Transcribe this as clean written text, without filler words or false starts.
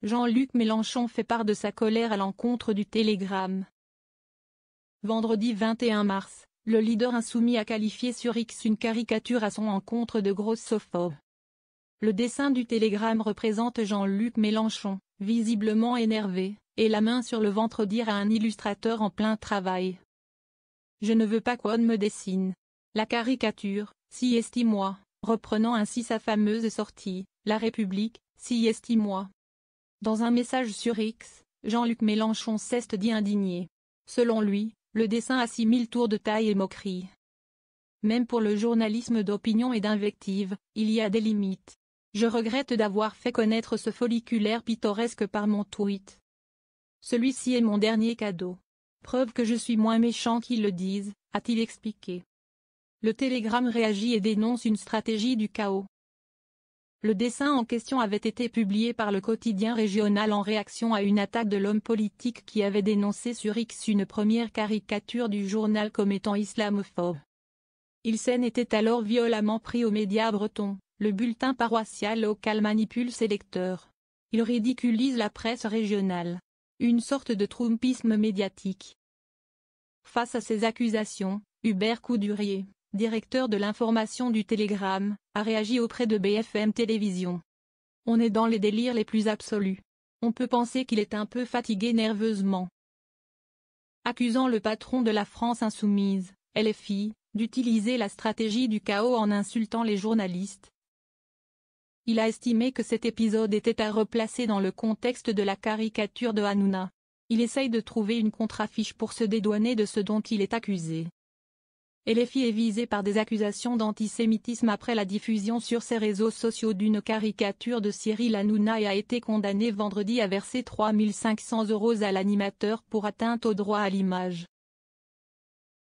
Jean-Luc Mélenchon fait part de sa colère à l'encontre du Télégramme. Vendredi 21 mars, le leader insoumis a qualifié sur X une caricature à son encontre de grossophobe. Le dessin du Télégramme représente Jean-Luc Mélenchon, visiblement énervé, et la main sur le ventre dire à un illustrateur en plein travail. « Je ne veux pas qu'on me dessine. » La caricature, si estime-moi, reprenant ainsi sa fameuse sortie, « La République, si estime-moi ». Dans un message sur X, Jean-Luc Mélenchon s'est dit indigné. Selon lui, le dessin a 6000 tours de taille et moquerie. Même pour le journalisme d'opinion et d'invective, il y a des limites. Je regrette d'avoir fait connaître ce folliculaire pittoresque par mon tweet. Celui-ci est mon dernier cadeau. Preuve que je suis moins méchant qu'ils le disent, a-t-il expliqué. Le Télégramme réagit et dénonce une stratégie du chaos. Le dessin en question avait été publié par le quotidien régional en réaction à une attaque de l'homme politique qui avait dénoncé sur X une première caricature du journal comme étant islamophobe. Il s'en était alors violemment pris aux médias bretons. Le bulletin paroissial local manipule ses lecteurs. Il ridiculise la presse régionale. Une sorte de trumpisme médiatique. Face à ces accusations, Hubert Coudurier, directeur de l'information du Télégramme, a réagi auprès de BFM Télévision. On est dans les délires les plus absolus. On peut penser qu'il est un peu fatigué nerveusement. Accusant le patron de la France insoumise, LFI, d'utiliser la stratégie du chaos en insultant les journalistes. Il a estimé que cet épisode était à replacer dans le contexte de la caricature de Hanouna. Il essaye de trouver une contre-affiche pour se dédouaner de ce dont il est accusé. LFI est visé par des accusations d'antisémitisme après la diffusion sur ses réseaux sociaux d'une caricature de Cyril Hanouna et a été condamné vendredi à verser 3 500 € à l'animateur pour atteinte au droit à l'image.